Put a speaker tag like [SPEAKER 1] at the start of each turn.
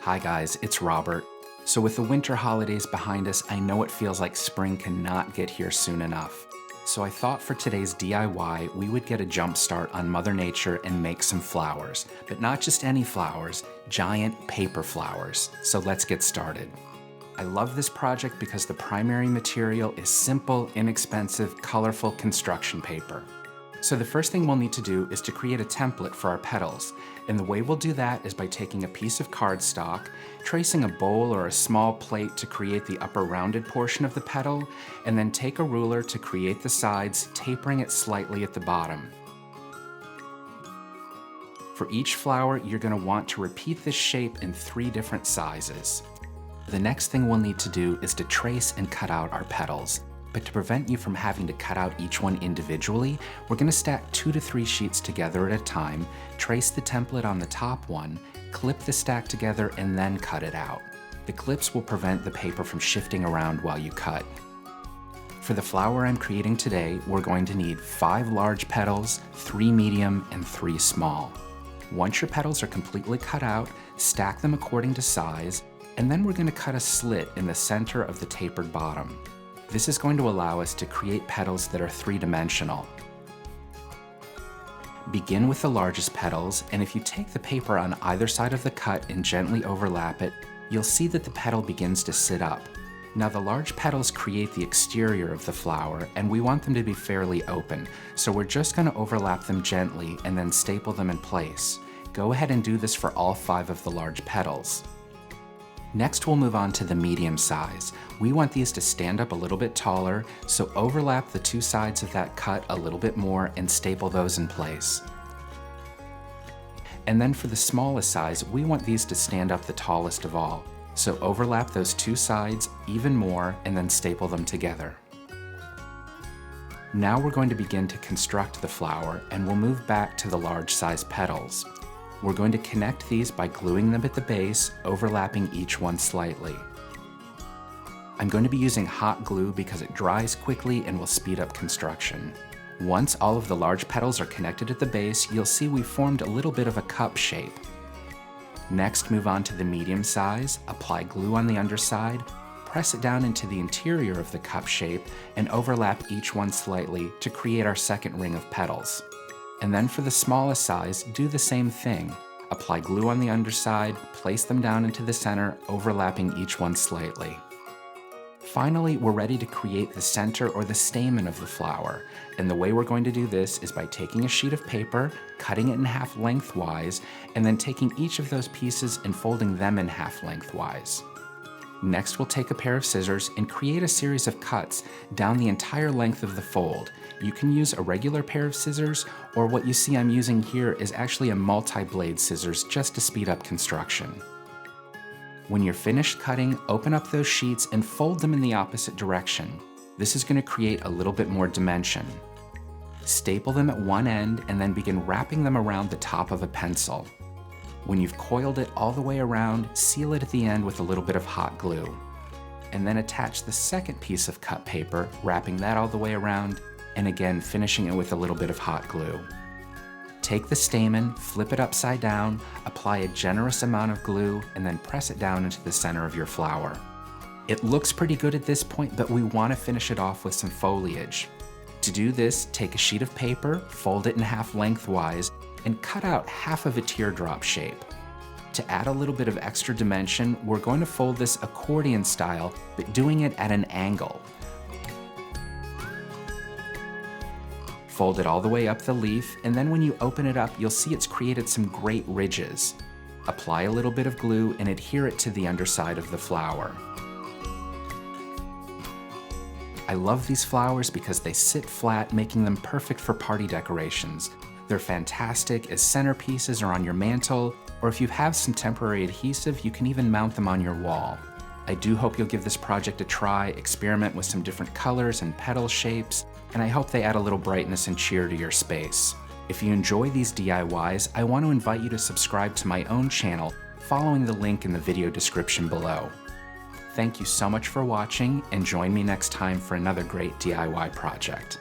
[SPEAKER 1] Hi guys, it's Robert. So with the winter holidays behind us, I know it feels like spring cannot get here soon enough. So I thought for today's DIY, we would get a jump start on Mother Nature and make some flowers. But not just any flowers, giant paper flowers. So let's get started. I love this project because the primary material is simple, inexpensive, colorful construction paper. So the first thing we'll need to do is to create a template for our petals. And the way we'll do that is by taking a piece of cardstock, tracing a bowl or a small plate to create the upper rounded portion of the petal, and then take a ruler to create the sides, tapering it slightly at the bottom. For each flower, you're going to want to repeat this shape in 3 different sizes. The next thing we'll need to do is to trace and cut out our petals. But to prevent you from having to cut out each one individually, we're going to stack 2 to 3 sheets together at a time, trace the template on the top one, clip the stack together, and then cut it out. The clips will prevent the paper from shifting around while you cut. For the flower I'm creating today, we're going to need 5 large petals, 3 medium, and 3 small. Once your petals are completely cut out, stack them according to size, and then we're going to cut a slit in the center of the tapered bottom. This is going to allow us to create petals that are 3-dimensional. Begin with the largest petals, and if you take the paper on either side of the cut and gently overlap it, you'll see that the petal begins to sit up. Now the large petals create the exterior of the flower, and we want them to be fairly open, so we're just going to overlap them gently and then staple them in place. Go ahead and do this for all 5 of the large petals. Next, we'll move on to the medium size. We want these to stand up a little bit taller, so overlap the 2 sides of that cut a little bit more and staple those in place. And then for the smallest size, we want these to stand up the tallest of all. So overlap those 2 sides even more and then staple them together. Now we're going to begin to construct the flower, and we'll move back to the large size petals. We're going to connect these by gluing them at the base, overlapping each one slightly. I'm going to be using hot glue because it dries quickly and will speed up construction. Once all of the large petals are connected at the base, you'll see we formed a little bit of a cup shape. Next, move on to the medium size, apply glue on the underside, press it down into the interior of the cup shape, and overlap each one slightly to create our second ring of petals. And then for the smallest size, do the same thing. Apply glue on the underside, place them down into the center, overlapping each one slightly. Finally, we're ready to create the center or the stamen of the flower. And the way we're going to do this is by taking a sheet of paper, cutting it in half lengthwise, and then taking each of those pieces and folding them in half lengthwise. Next, we'll take a pair of scissors and create a series of cuts down the entire length of the fold. You can use a regular pair of scissors, or what you see I'm using here is actually a multi-blade scissors just to speed up construction. When you're finished cutting, open up those sheets and fold them in the opposite direction. This is going to create a little bit more dimension. Staple them at one end and then begin wrapping them around the top of a pencil. When you've coiled it all the way around, seal it at the end with a little bit of hot glue. And then attach the second piece of cut paper, wrapping that all the way around, and again finishing it with a little bit of hot glue. Take the stamen, flip it upside down, apply a generous amount of glue, and then press it down into the center of your flower. It looks pretty good at this point, but we want to finish it off with some foliage. To do this, take a sheet of paper, fold it in half lengthwise, and cut out half of a teardrop shape. To add a little bit of extra dimension, we're going to fold this accordion style, but doing it at an angle. Fold it all the way up the leaf, and then when you open it up, you'll see it's created some great ridges. Apply a little bit of glue and adhere it to the underside of the flower. I love these flowers because they sit flat, making them perfect for party decorations. They're fantastic as centerpieces or on your mantle, or if you have some temporary adhesive, you can even mount them on your wall. I do hope you'll give this project a try, experiment with some different colors and petal shapes, and I hope they add a little brightness and cheer to your space. If you enjoy these DIYs, I want to invite you to subscribe to my own channel, following the link in the video description below. Thank you so much for watching, and join me next time for another great DIY project.